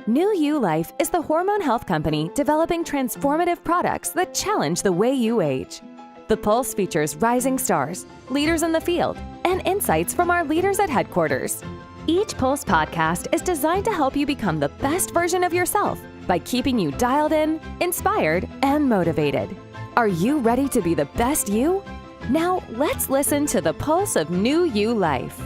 New You Life is the hormone health company developing transformative products that challenge the way you age. The Pulse features rising stars, leaders in the field, and insights from our leaders at headquarters. Each Pulse podcast is designed to help you become the best version of yourself by keeping you dialed in, inspired, and motivated. Are you ready to be the best you? Now, let's listen to the Pulse of New You Life.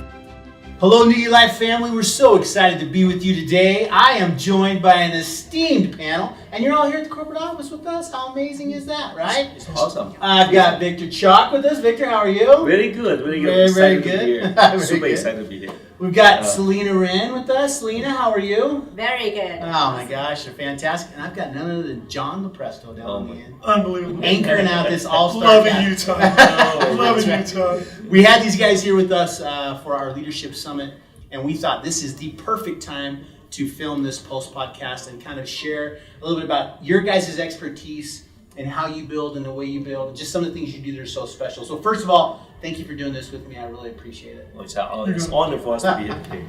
Hello, New You Life family. We're so excited to be with you today. I am joined by an esteemed panel, and you're all here at the corporate office with us. How amazing is that, right? It's awesome. I've got Victor Tjok with us. Victor, how are you? Very good, very good. Very good. Super excited to be here. We've got Selena Ren with us. Selena, how are you? Very good. Oh my gosh, they're fantastic. And I've got none other than John LoPresto down the end. Unbelievable. Anchoring out this all-star Loving cast. you, Todd. Loving you, Todd. We had these guys here with us for our leadership summit, and we thought this is the perfect time to film this Pulse podcast and kind of share a little bit about your guys' expertise and how you build and the way you build, and just some of the things you do that are so special. So first of all, thank you for doing this with me. I really appreciate it. Well, it's an honor for us to be here today.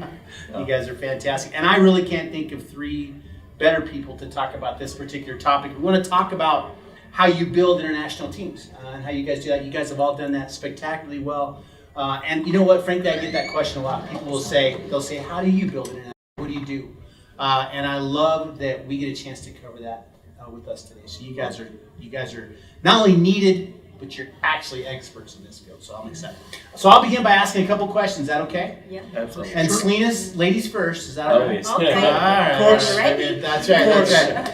You guys are fantastic. And I really can't think of three better people to talk about this particular topic. We want to talk about how you build international teams and how you guys do that. You guys have all done that spectacularly well. And you know what, frankly, I get that question a lot. People will say, how do you build international? What do you do? And I love that we get a chance to cover that with us today. So you guys are not only needed, but you're actually experts in this field, so I'm excited. So I'll begin by asking a couple questions. Is that okay? Yeah. Absolutely. And Selena's ladies first. Is that all right? Always. Okay. All right. Of course. Ready? That's right.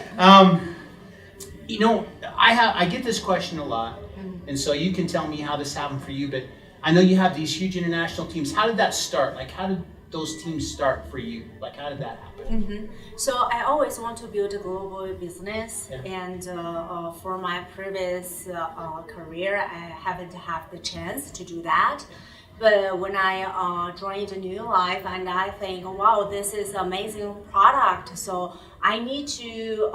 You know, I get this question a lot, and so you can tell me how this happened for you. But I know you have these huge international teams. How did that start? Like, how did those teams start for you? Like, how did that happen? So I always want to build a global business, Yeah. and for my previous career, I haven't had the chance to do that. But when I joined New Life, and I think, wow, this is an amazing product, so I need to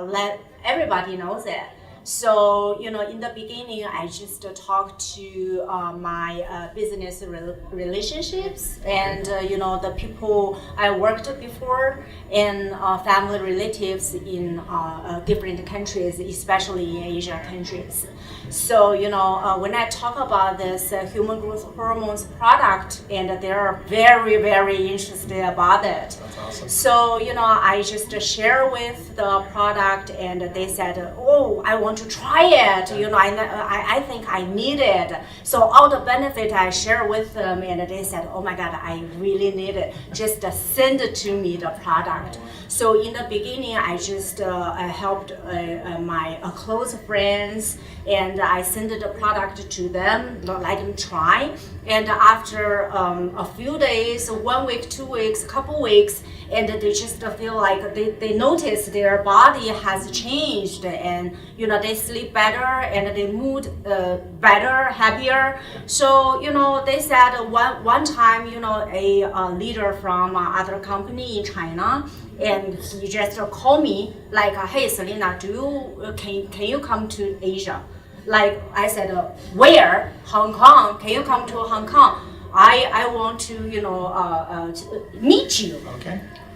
let everybody know that. So, you know, in the beginning, I just talked to my business relationships and, you know, the people I worked before and family relatives in different countries, especially in Asia countries. So, you know, when I talk about this human growth hormones product, and they are very, very interested about it. That's awesome. So, you know, I just share with the product, and they said, oh, I want to try it. You know, I think I need it. So all the benefit I share with them, and they said, oh my God, I really need it. Just send it to me, the product. So in the beginning, I just helped my close friends, and I sent the product to them, let them try. And after a few days, 1 week, 2 weeks, a couple weeks, and they just feel like they notice their body has changed, and you know, they sleep better and they mood better, happier. So you know, they said one time, you know, a leader from other company in China, and he just called me like, hey Selena, can you come to Asia? Like I said, where? Hong Kong. Can you come to Hong Kong? I want to, you know, meet you.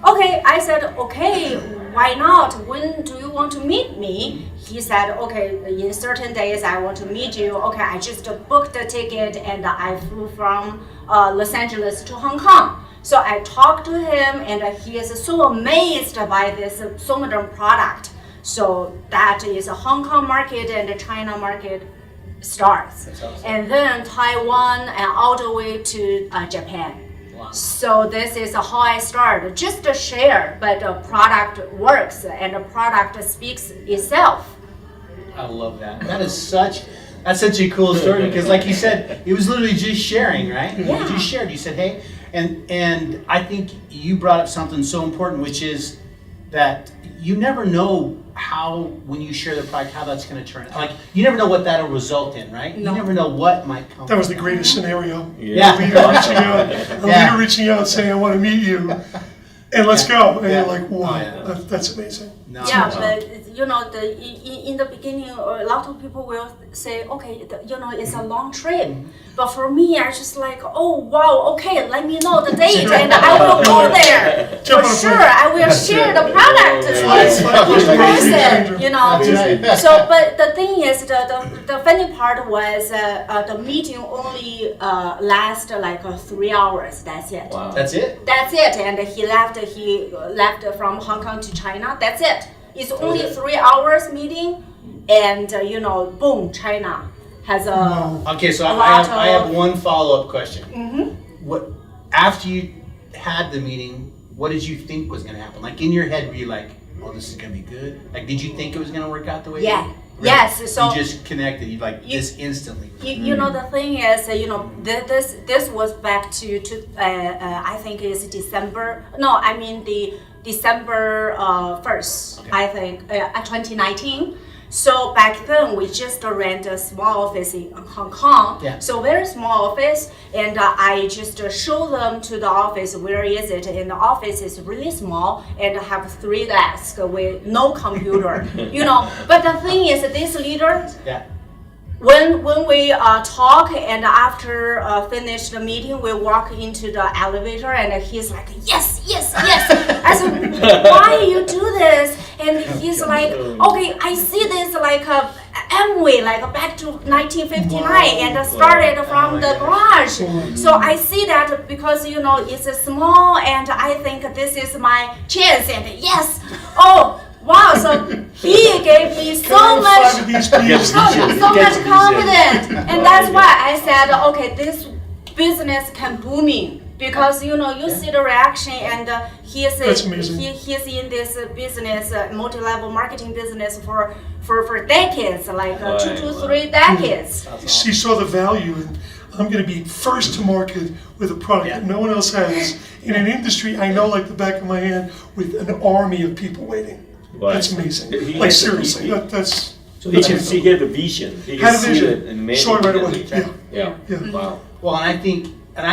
Okay, I said, okay, why not? When do you want to meet me? He said, okay, in certain days I want to meet you. Okay, I just booked the ticket and I flew from Los Angeles to Hong Kong. So I talked to him, and he is so amazed by this Somadron product. So that is a Hong Kong market and the China market starts. Awesome. And then Taiwan and all the way to Japan. Wow. So this is how I started, just to share, but the product works and the product speaks itself. I love that. That's such a cool story, because like you said, it was literally just sharing, right? Yeah. You just shared. You said, hey, and I think you brought up something so important, which is that you never know how, when you share the product, how that's going to turn out. Like, you never know what that'll result in, right? No. You never know what might come. That was the greatest scenario. Yeah. A leader reaching out saying, I want to meet you. and let's go. And Yeah. you're like, wow, Oh, yeah. that's amazing. No, Yeah, no. but in the beginning, a lot of people will say, okay, it's a long trip. But for me, I just like, oh wow, okay, let me know the date, and I will go there Jump for on a sure. plane. I will share the product with each person, That's So, but the thing is, the funny part was the meeting only last like 3 hours. That's it. Wow. That's it? That's it. And he left from Hong Kong to China. That's it. It's only 3 hours meeting, and boom, China has a. Okay, so A I lot have of- one follow-up question. What after you had the meeting, what did you think was going to happen? Like in your head, were you like, "Oh, this is going to be good"? Like, did you think it was going to work out the way? Yeah. Really? Yes. So you just connected. You like this instantly. you know the thing is this was back to I think it's December. No, I mean the December 1st. Okay. I think 2019. So back then we just rent a small office in Hong Kong. Yeah. So very small office, and I just show them to the office where is it, and the office is really small and have 3 desks with no computer. But the thing is, this leader. Yeah. When we talk, and after finish the meeting, we walk into the elevator, and he's like, yes. I said, why you do this? And he's like, okay, I see this like Amway, like back to 1959, and started from the garage. So I see that because it's small, and I think this is my chance. And yes, oh. Wow, so he gave me so much, Five of these please. so much confidence, and that's why I said, okay, this business can booming because you see the reaction, and That's amazing. he's in this business, multi-level marketing business for decades, like 2 to 3 decades. She saw the value, and I'm going to be first to market with a product that no one else has in an industry I know like the back of my hand, with an army of people waiting. Right. That's amazing. He Like has the- seriously, he- that's. So he can see here the vision. He Had can a see vision. it and manage Saw it right away. it. Yeah. Yeah. Wow. Well, and I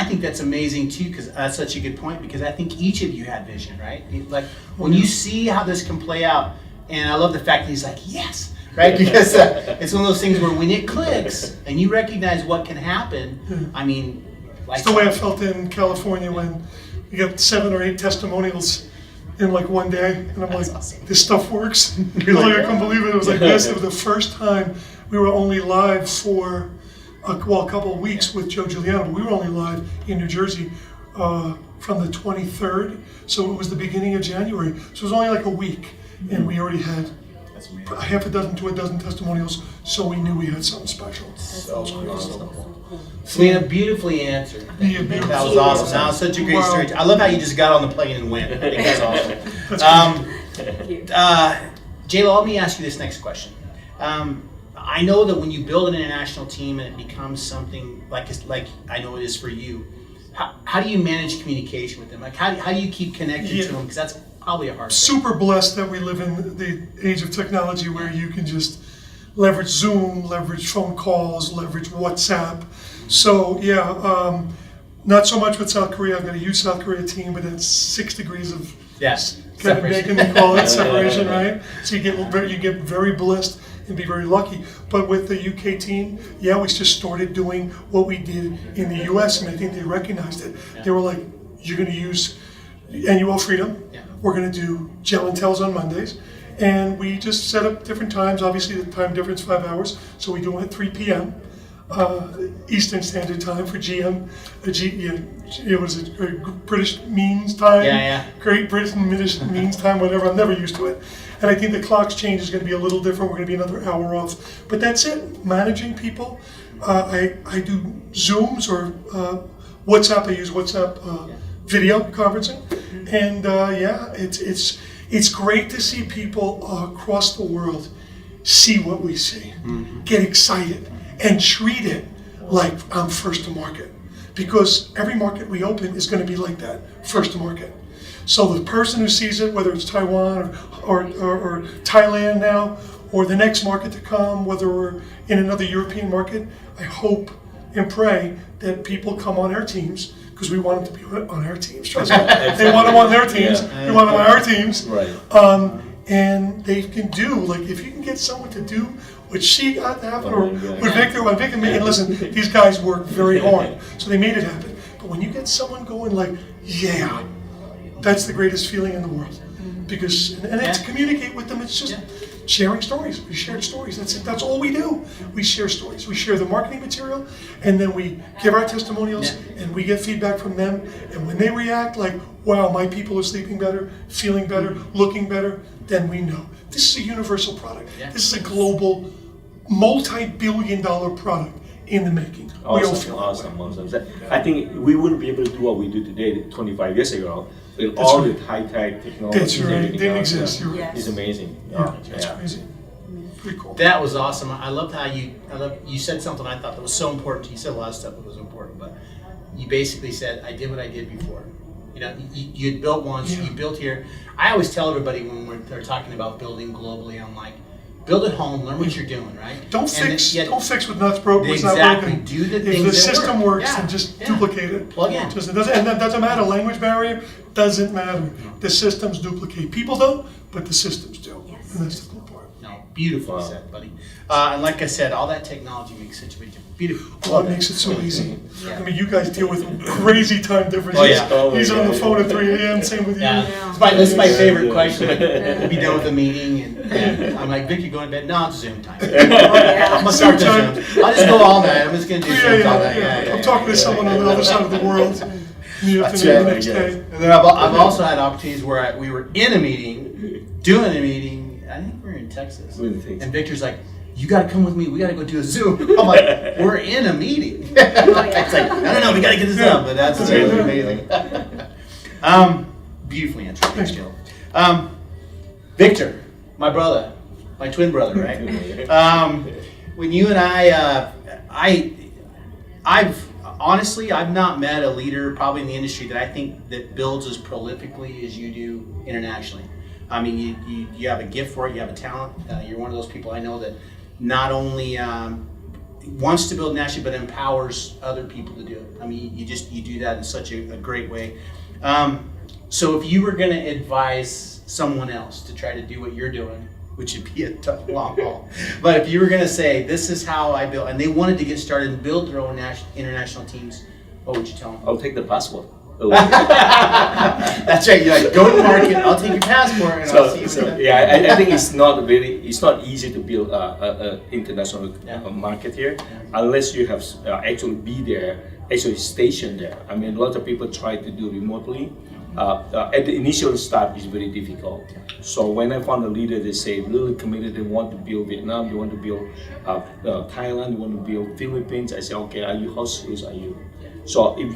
think that's amazing too, because that's such a good point. Because I think each of you had vision, right? Like when you see how this can play out, and I love the fact that he's like, yes, right? Because it's one of those things where when it clicks and you recognize what can happen, I mean, like It's the way I felt in California when we got 7 or 8 testimonials in like one day, and I'm like, this stuff works. You're like, I couldn't believe it. It was like this. It was the first time we were only live for a couple of weeks with Joe Giuliano, but we were only live in New Jersey from the 23rd. So it was the beginning of January. So it was only like a week, and we already had That's amazing. a half a dozen to a dozen testimonials. So we knew we had something special. So awesome. Selena, beautifully answered. Yeah, That was awesome. That was such a great Wow. story. I love how you just got on the plane and went. I think that's awesome. That's J-Lo, let me ask you this next question. I know that when you build an international team and it becomes something like I know it is for you, how do you manage communication with them? Like how do you keep connected to them? Because that's probably a hard thing. super blessed that we live in the age of technology where you can just leverage Zoom, leverage phone calls, leverage WhatsApp. So yeah, not so much with South Korea. I've got a huge South Korea team, but it's 6 degrees of Yes. kind of Separation. bacon, they call it separation, right? So you get very blessed and be very lucky. But with the UK team, yeah, we just started doing what we did in the US, and I think they recognized it. They were like, you're going to use annual freedom. Yeah. We're going to do gel and tells on Mondays. And we just set up different times. Obviously, the time difference 5 hours, so we do it at 3 p.m. Eastern Standard Time for GM. What is it? British Means Time. Yeah. Great Britain Means Time. Whatever. I'm never used to it. And I think the clock's change is going to be a little different. We're going to be another hour off. But that's it. Managing people. I do Zooms or WhatsApp. I use WhatsApp video conferencing. And it's great to see people across the world see what we see, get excited, and treat it like I'm first to market. Because every market we open is going to be like that, first to market. So the person who sees it, whether it's Taiwan or Thailand now, or the next market to come, whether we're in another European market, I hope and pray that people come on our teams because we want them to be on our teams. Trust me, they want them on their teams. We want them on our teams. Right. And they can do, like, if you can get someone to do what she got to happen, or what Victor made, and listen, these guys work very hard, so they made it happen. But when you get someone going like, yeah, that's the greatest feeling in the world. Because, and to communicate with them, it's just sharing stories. We share stories. That's it. That's all we do. We share stories. We share the marketing material, and then we give our testimonials, and we get feedback from them. And when they react like, wow, my people are sleeping better, feeling better, looking better, then we know. This is a universal product. This is a global, multi-billion-dollar product in the making. Awesome. I think we wouldn't be able to do what we do today 25 years ago with all the high-tech technology. That's right. It didn't exist. You're right. Yes. It's amazing. That's crazy. Pretty cool. That was awesome. I loved how you said something I thought that was so important. You said a lot of stuff that was important, but you basically said, I did what I did before. You know, you had built once, you built here. I always tell everybody when they're talking about building globally, I'm like, build at home, learn what you're doing, right? Don't fix with nuts broke, what's not exactly. working. Do the if things the that system work. works, then just duplicate it. Plug in. Just, and that doesn't matter. Language barrier doesn't matter. The systems duplicate. People don't, but the systems do. Yes. And that's the cool part. No, beautifully said, buddy. And like I said, all that technology makes such a big difference. Beautiful. Well, it makes it so easy. I mean, you guys deal with crazy time differences. Oh, yeah. He's on the phone at 3 a.m. Same with you. This is my favorite question. We'll be done with the meeting, and I'm like, Vic, you going to bed? No, it's Zoom time. I'm gonna start the Zoom. I'll just go all night. I'm just gonna do Zoom all night. I'm talking to someone on the other side of the world. In the afternoon, the next day. And then I've also had opportunities where we were in a meeting, doing a meeting. I think we were in Texas. And Victor's like, you got to come with me. We got to go do a Zoom. I'm like, we're in a meeting. It's like, no, we got to get this done. But that's really amazing. Beautifully answered. Thanks, Jill. Victor, my brother, my twin brother, right? When you and I've not met a leader probably in the industry that I think that builds as prolifically as you do internationally. I mean, you have a gift for it, you have a talent. You're one of those people I know that not only wants to build nationally, but empowers other people to do it. I mean, you do that in such a great way. So if you were going to advise someone else to try to do what you're doing, which would be a tough, long haul, but if you were going to say, this is how I built, and they wanted to get started and build their own international teams, what would you tell them? I'll take the passport. That's right. You're like, go to market. I'll take your passport and I'll see you. I think it's not easy to build an international market here unless you have actually be there, actually stationed there. I mean, a lot of people try to do remotely. At the initial start, it's very difficult. So when I found a leader, they say really committed, they want to build Vietnam, they want to build Thailand, they want to build Philippines. I say, okay, are you, how serious are you? So if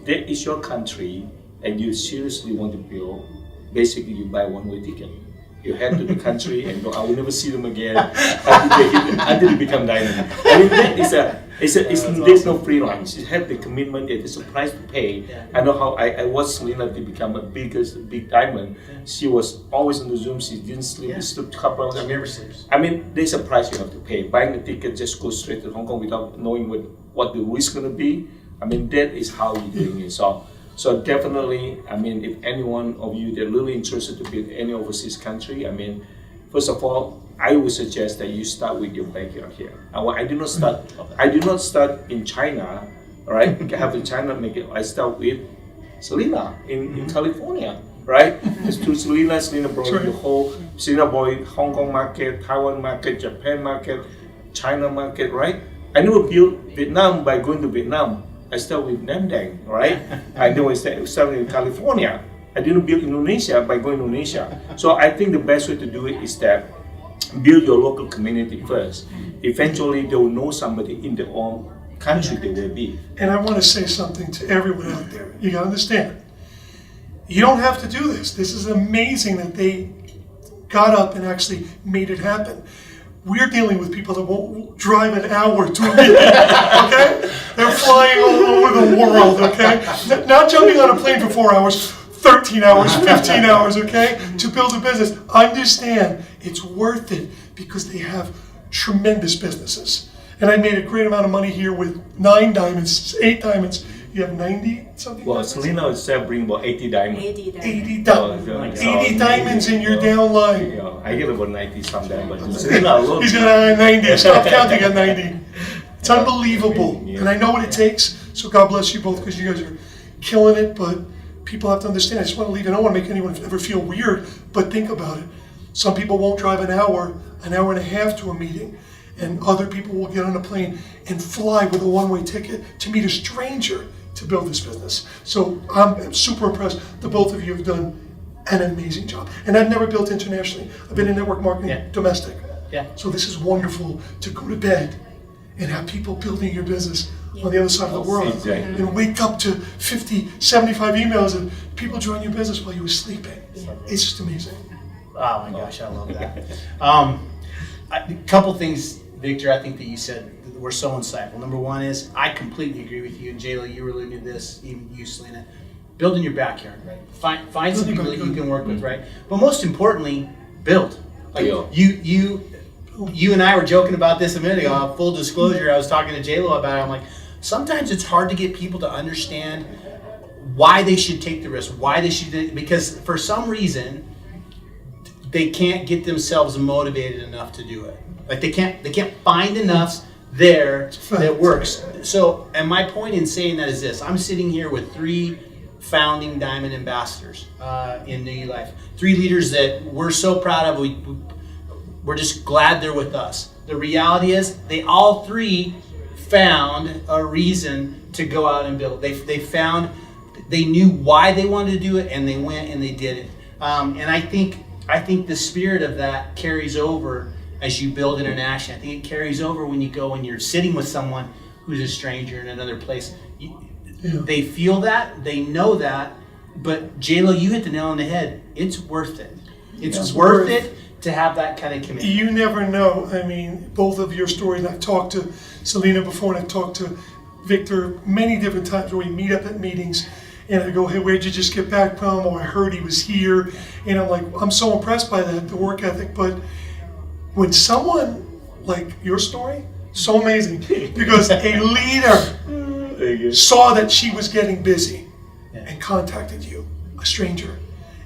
that is your country and you seriously want to build, basically you buy one-way ticket. You head to the country and go, I will never see them again until you become Diamond. I mean, that is there's no free lunch. You have the commitment, there's a price to pay. I know how I watched Selena to become a big Diamond. She was always on the Zoom, she didn't sleep, she slept a couple hours. She never sleeps. I mean, there's a price you have to pay. Buying the ticket, just go straight to Hong Kong without knowing what the risk is going to be. I mean, that is how you're doing it. So definitely, I mean, if any one of you that are really interested to build any overseas country, I mean, first of all, I would suggest that you start with your backyard here. I did not start in China, right? Have in China make it. I start with Selena in California, right? It's to Selena brought the whole Selena boy Hong Kong market, Taiwan market, Japan market, China market, right? I never built Vietnam by going to Vietnam. I started with Nam Dang, right? I then started in California. I didn't build Indonesia by going to Indonesia. So I think the best way to do it is that build your local community first. Eventually, they will know somebody in their own country they will be. And I want to say something to everyone out there. You got to understand, you don't have to do this. This is amazing that they got up and actually made it happen. We're dealing with people that won't drive an hour to a meeting, okay? They're flying all over the world, okay? Not jumping on a plane for 4 hours, 13 hours, 15 hours, okay? To build a business. Understand, it's worth it because they have tremendous businesses. And I made a great amount of money here with 9 diamonds, 8 diamonds. you have 90 something? Well, diamonds? Selena itself bring about 80 diamonds. 80 diamonds. 80 diamonds. Oh, 80 diamonds in your downline. You know, I get about 90 some diamonds. But Selena alone. He's got 90. Stop counting at 90. It's unbelievable. Yeah. And I know what it takes. So God bless you both because you guys are killing it. But people have to understand. I just want to leave. I don't want to make anyone ever feel weird. But think about it. Some people won't drive an hour and a half to a meeting. And other people will get on a plane and fly with a one-way ticket to meet a stranger to build this business. So I'm super impressed. The both of you have done an amazing job. And I've never built internationally. I've been in network marketing, domestic. Yeah. So this is wonderful to go to bed and have people building your business on the other side of the world. Exactly. And wake up to 50, 75 emails and people join your business while you were sleeping. It's just amazing. Oh my gosh, I love that. A couple things, Victor, I think that you said were so insightful. Number one is, I completely agree with you, and Jayla, you were alluding to this, even you, Selena. Build in your backyard, right? Find some people that you can work with, right? But most importantly, build. Like you and I were joking about this a minute ago. Full disclosure, I was talking to J-Lo about it. I'm like, sometimes it's hard to get people to understand why they should take the risk, why they should, because for some reason, they can't get themselves motivated enough to do it. Like they can't find enough there that works. So, and my point in saying that is this: I'm sitting here with 3 founding Diamond Ambassadors in New Life, 3 leaders that we're so proud of. We're just glad they're with us. The reality is, they all 3 found a reason to go out and build. They knew why they wanted to do it, and they went and they did it. And I think the spirit of that carries over as you build internationally. I think it carries over when you go and you're sitting with someone who's a stranger in another place. They feel that, they know that, but J-Lo, you hit the nail on the head. It's worth it. It's worth it to have that kind of commitment. You never know. I mean, both of your stories, I've talked to Selena before and I've talked to Victor many different times where we meet up at meetings and I go, hey, where'd you just get back from? Or I heard he was here. And I'm like, I'm so impressed by that, the work ethic. But when someone like your story, so amazing, because a leader saw that she was getting busy and contacted you, a stranger,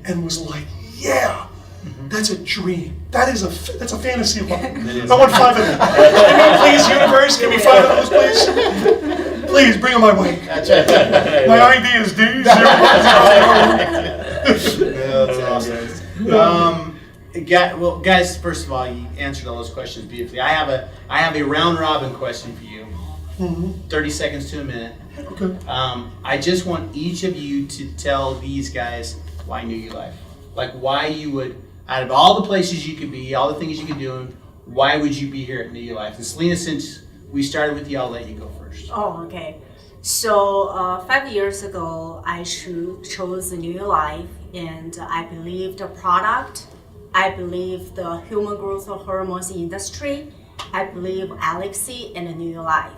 and was like, yeah, that's a dream. That's a fantasy of mine. I want 5 of them. Please, universe, give me 5 of those, please. Please, bring them my way. That's right. My ID is D. That's awesome. Well, guys, first of all, you answered all those questions beautifully. I have a round robin question for you. 30 seconds to a minute. Okay. I just want each of you to tell these guys why New Life. Like why you would, out of all the places you could be, all the things you could do, why would you be here at New Life? And Selena, since we started with you, I'll let you go first. Oh, okay. So 5 years ago, I chose New Life, and I believe the product, I believe the human growth hormones industry, I believe Alexi and New Life.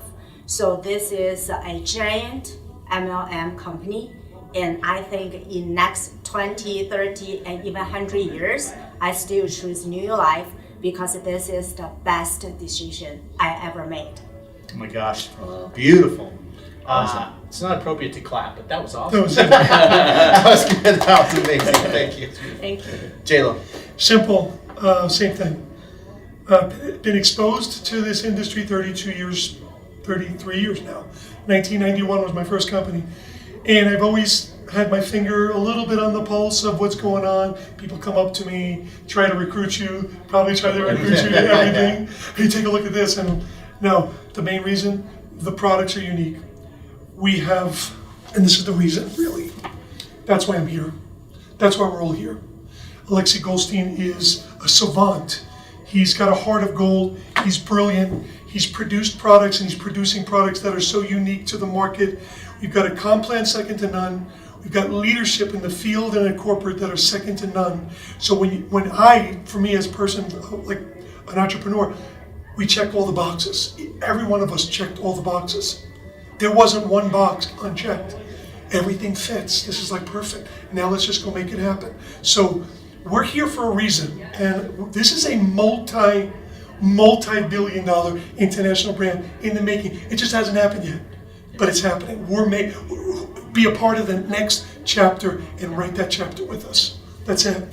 So this is a giant MLM company, and I think in next 20, 30, and even 100 years, I still choose New Life because this is the best decision I ever made. Oh my gosh, beautiful. Awesome. It's not appropriate to clap, but that was awesome. That was That was good. That was amazing. Thank you. Thank you. J-Lo. Simple, same thing. Been exposed to this industry 33 years now. 1991 was my first company. And I've always had my finger a little bit on the pulse of what's going on. People come up to me, try to recruit you, probably try to recruit you to everything. Hey, take a look at this. And no, the main reason, the products are unique. We have, and this is the reason, really, that's why I'm here. That's why we're all here. Alexi Goldstein is a savant. He's got a heart of gold. He's brilliant. He's produced products, and he's producing products that are so unique to the market. We've got a comp plan second to none. We've got leadership in the field and in corporate that are second to none. So for me as a person, like an entrepreneur, we check all the boxes. Every one of us checked all the boxes. There wasn't one box unchecked. Everything fits. This is like perfect. Now let's just go make it happen. So we're here for a reason. And this is a multi-billion-dollar international brand in the making. It just hasn't happened yet. but it's happening. Be a part of the next chapter and write that chapter with us. That's it.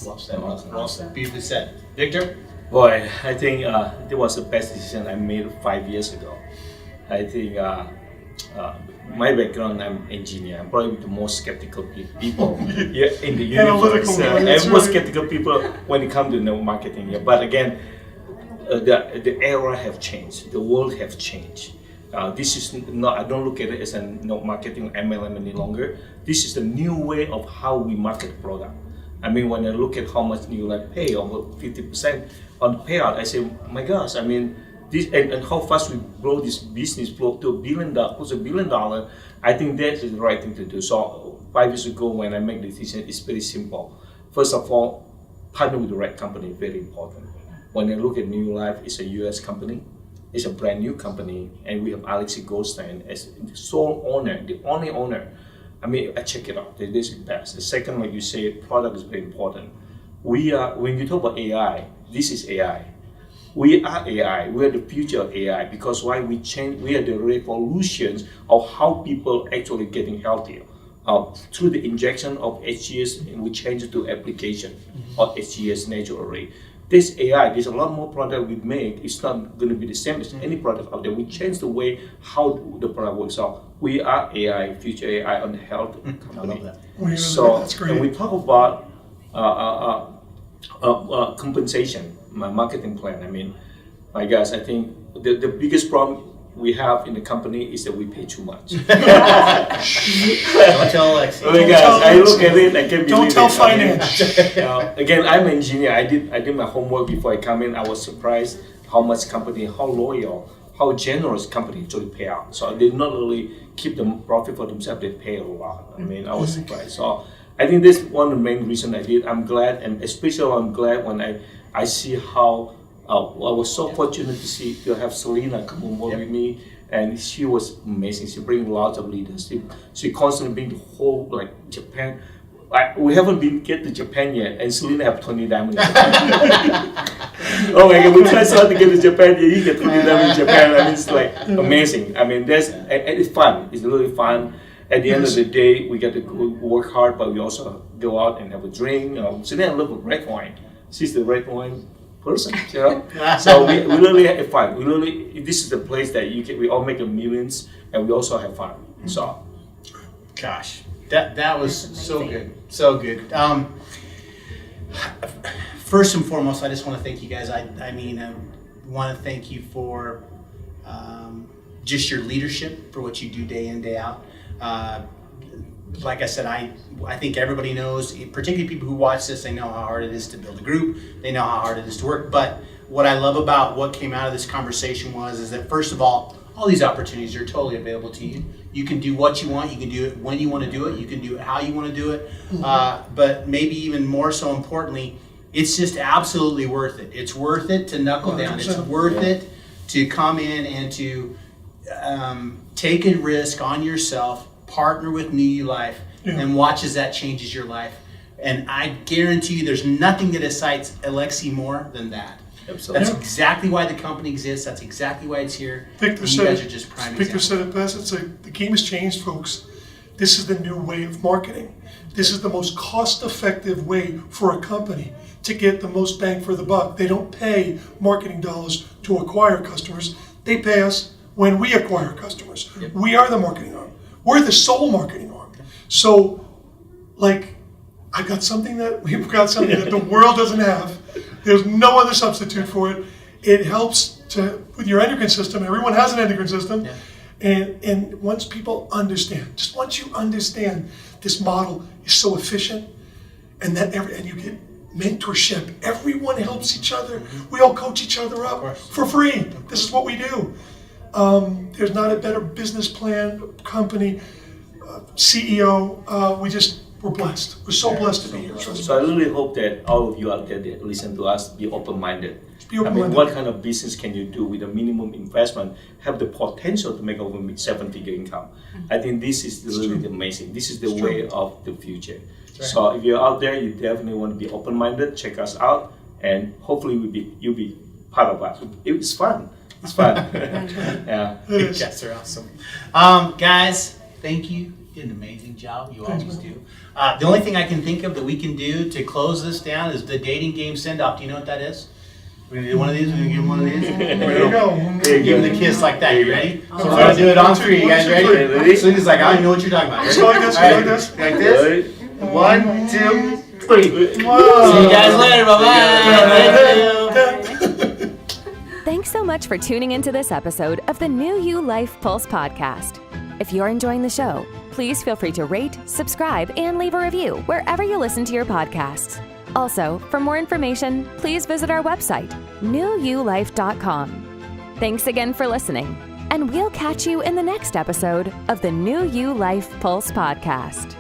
Well said. Well said. Beautifully said. Victor? Boy, I think that was the best decision I made 5 years ago. I think my background, I'm engineer. I'm probably the most skeptical people in the universe. And most skeptical people when it comes to marketing. Yeah. But again, the era have changed. The world have changed. This is not. I don't look at it as a marketing MLM any longer. This is the new way of how we market product. I mean, when I look at how much New Life pay, over 50% on payout, I say, my gosh, I mean, this and how fast we grow this business to $1 billion, $1 billion, I think that is the right thing to do. So 5 years ago, when I make the decision, it's very simple. First of all, partner with the right company, very important. When I look at New Life, it's a US company, it's a brand new company, and we have Alexi Goldstein as the sole owner, the only owner. I mean, I check it out. This is best. The second, like you say, product is very important. We are, when you talk about AI, this is AI. We are AI. We are the future of AI because why we change? We are the revolutions of how people actually getting healthier through the injection of HGS, and we change it to application of HGS natural array. This AI, there's a lot more product we make. It's not going to be the same as any product out there. We change the way how the product works out. We are AI, future AI on the health company. I love that. So that's great. when we talk about compensation, my marketing plan, I mean, my guys, I think the biggest problem we have in the company is that we pay too much. Don't tell Alexi. Okay, guys, I look at it, I can't believe it. Don't tell finance. Again, I'm an engineer. I did my homework before I come in. I was surprised how much company, how loyal, how generous company actually pay out. So they not only keep the profit for themselves, they pay a lot. I mean, I was surprised. So I think this is one of the main reasons I did. I'm glad, and especially I'm glad when I see how I was so fortunate to have Selena come on board with me, and she was amazing. She brings lots of leaders. She constantly bring the whole Japan. We haven't get to Japan yet, and Selena have 20 diamonds in Japan. Oh my God, we try so hard to get to Japan. Yeah, you get 20 diamonds in Japan. I mean, it's like amazing. I mean, it's fun. It's really fun. At the end of the day, we get to work hard, but we also go out and have a drink. Selena loves red wine. She's the red wine person, So we really have fun. This is the place that we all make millions, and we also have fun. So, gosh, that was so good, so good. First and foremost, I just want to thank you guys. I want to thank you for just your leadership, for what you do day in, day out. Like I said, I think everybody knows, particularly people who watch this, they know how hard it is to build a group. They know how hard it is to work. But what I love about what came out of this conversation is that, first of all these opportunities are totally available to you. You can do what you want. You can do it when you want to do it. You can do it how you want to do it. But maybe even more so importantly, it's just absolutely worth it. It's worth it to knuckle down. It's worth it to come in and to take a risk on yourself, partner with New Life, and watch as that changes your life. And I guarantee you there's nothing that excites Alexi more than that. Absolutely. That's exactly why the company exists. That's exactly why it's here. Victor you guys are just prime Victor examples. said it best. It's like the game has changed, folks. This is the new way of marketing. This is the most cost-effective way for a company to get the most bang for the buck. They don't pay marketing dollars to acquire customers. They pay us when we acquire customers. Yep. We are the marketing arm. We're the sole marketing arm. So, we've got something that the world doesn't have. There's no other substitute for it. It helps with your endocrine system. Everyone has an endocrine system. Yeah. And once people understand, once you understand this model is so efficient, and you get mentorship. Everyone helps each other. We all coach each other up for free. This is what we do. There's not a better business plan, company, CEO. We're blessed. We're so blessed to be here. So I really hope that all of you out there that listen to us be open-minded. I mean, what kind of business can you do with a minimum investment, have the potential to make over 7-figure income? I think this is really amazing. This is the way of the future. Right. So if you're out there, you definitely want to be open-minded, check us out, and hopefully you'll be part of us. It's fun. It's fun. Yeah. You guys are awesome. Guys, thank you. You did an amazing job. You always do. The only thing I can think of that we can do to close this down is the dating game send-off. Do you know what that is? We're going to do one of these. We're going to give them one of these. There you go. Give them the kiss like that. You ready? So we're going to do it on three. You guys ready? Selena's like, I don't even know what you're talking about. Go like this, go like this. Like this. 1, 2, 3. Whoa. See you guys later. Bye-bye. Thank you. Thanks so much for tuning into this episode of the New You Life Pulse podcast. If you're enjoying the show, please feel free to rate, subscribe, and leave a review wherever you listen to your podcasts. Also, for more information, please visit our website, newyoulife.com. Thanks again for listening, and we'll catch you in the next episode of the New You Life Pulse podcast.